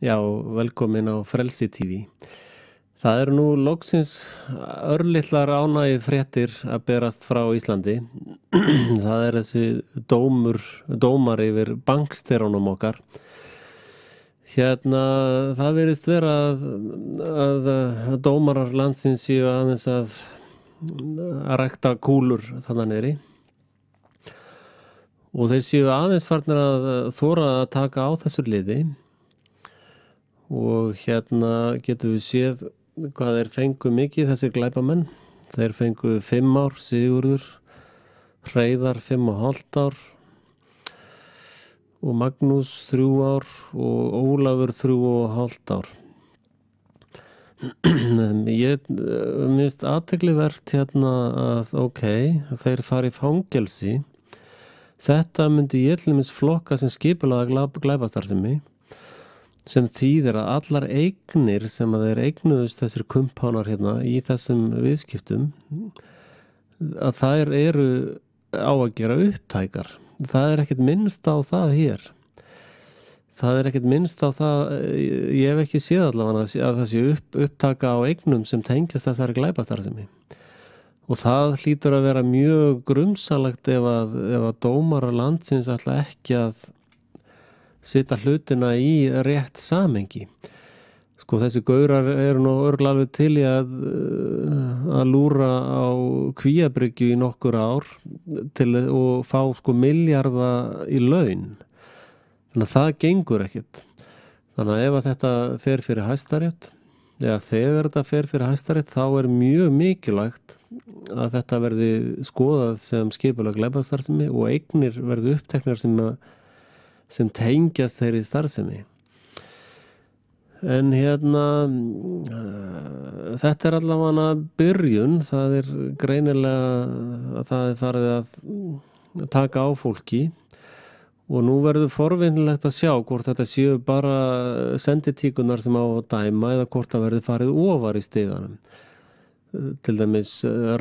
Já, velkomin á Frelsi TV. Það eru nú loksins örlitlar ánægjufréttir að berast frá Íslandi. Það er þessi dómar yfir banksterunum okkar. Það virðist vera að dómarar landsins séu aðeins að rækta kúlur þarna niðri. Og þeir séu aðeins farnir að þora að taka á þessu liði. Og getum við séð hvað þeir fengu mikið, þessir glæpamenn. Þeir fengu 5 ár, Sigurður, Hreiðar 5,5 ár og Magnús 3 ár og Ólafur 3,5 ár. Mér finnst athyglivert að þeir fari í fangelsi. Þetta myndi ég til dæmis flokka sem skipulagða glæpastarfsemi, sem þýðir að allar eignir sem að þeir eignuðust þessir kumpánar í þessum viðskiptum, að þær eru á að gera upptækar. Það er ekkert minnst á það hér. Það er ekkert minnst á það, ég hef ekki séð allavega að það sé upptaka á eignum sem tengjast þessari glæpastarfsemi. Og það hlýtur að vera mjög grunsamlegt ef að dómarar landsins ætla ekki að setja hlutina í rétt samhengi. Sko, þessi gaurar eru nú örugglega alveg til í að lúra á Kvíabryggju í nokkur ár og fá milljarða í laun. Þannig að það gengur ekkert. Þannig að ef að þetta fer fyrir Hæstarétt, eða þegar þetta fer fyrir Hæstarétt, þá er mjög mikilvægt að þetta verði skoðað sem skipulag glæpastarfsemi og eignir verði uppteknar sem tengjast þeirri starfsemi. En þetta er allavega byrjun. Það er greinilega að það er farið að taka á fólki og nú verður forvinnilegt að sjá hvort þetta séu bara senditíkunar sem á að dæma eða hvort það verður farið ofar í stiganum. Til dæmis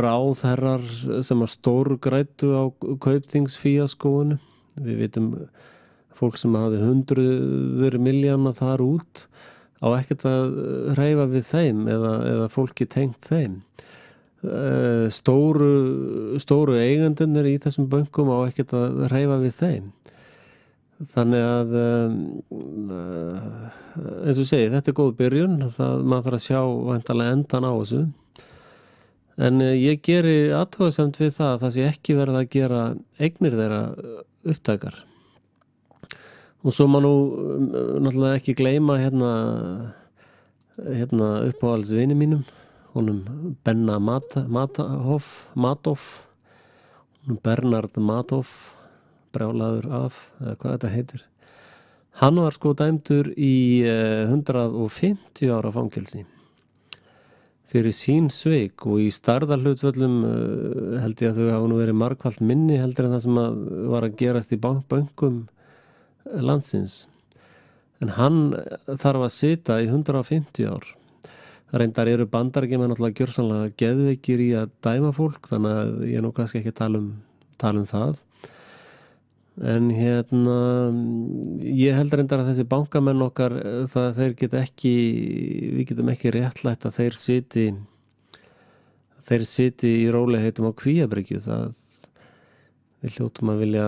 ráðherrar sem að stórgræddu á kaupþingsfíaskóinu. Við vitum fólk sem hafði hundruður milljóna þar út á ekkert að hreyfa við þeim eða fólki tengt þeim. Stóru eigendurnir í þessum bönkum á ekkert að hreyfa við þeim. Þannig að eins og segi, þetta er góð byrjun. Maður þarf að sjá væntanlega endan á þessu. En ég geri athugasemd við það sé ekki verið að gera eignir þeirra upptækar. Og svo má nú náttúrulega ekki gleyma uppáhaldsvini mínum, honum Benna Madoff, honum Bernard Madoff, brjálaður af, eða hvað þetta heitir. Hann var sko dæmdur í 150 ára fangelsi fyrir sín sveik og í stærðarhlutföllum held ég að þau hafa nú verið margfalt minni heldur en það sem var að gerast í bönkum landsins. En hann þarf að sitja í 150 ár. Reyndar eru Bandaríkjamenn náttúrulega gjörsamlega geðveikir í að dæma fólk, þannig að ég er nú kannski ekki að tala um það. En ég held reyndar að þessi bankamenn okkar, við getum ekki réttlætt að þeir siti í rólegheitum á Kvíabryggju. Við hljótum að vilja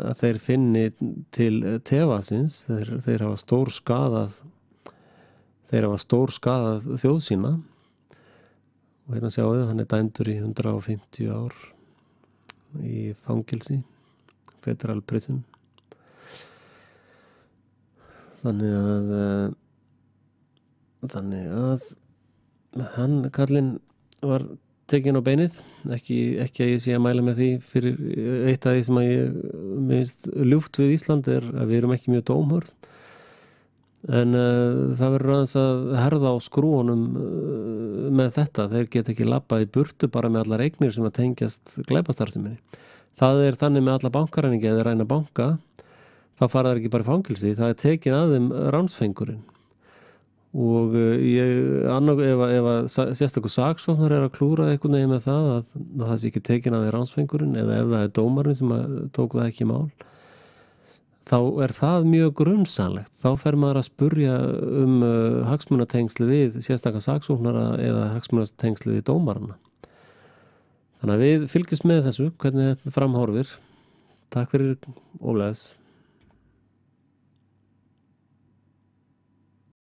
að þeir finni til tefasins. Þeir hafa stórskaðað þjóð sína. Og sjáu þið, hann er dæmdur í 150 ár í fangelsi, Federal Prison. Þannig að hann, kallinn, var tekinn á beinið, ekki að ég sé að mæla með því. Fyrir eitt af því sem mér finnst ljúft við Ísland er að við erum ekki mjög dómhörð, en það verður aðeins að herða á skrúunum með þetta. Þeir geta ekki labbað í burtu bara með allar eignir sem að tengjast glæpastarfseminni. Það er þannig með alla bankaræningi, ef þeir ræna banka þá fara þeir ekki bara í fangelsi, það er tekin af þeim ránsfengurinn. Og ef sérstakur saksóknari er að klúra einhvern veginn með það að það sé ekki tekin af þeim ránsfengurinn, eða ef það er dómarinn sem tók það ekki í mál, þá það mjög grunsamlegt. Þá fer maður að spurja hagsmunatengsli við sérstaka saksóknara eða hagsmunatengsli við dómarana. Þannig að við fylgjumst með þessu, hvernig þetta framhorfir. Takk fyrir, og bless.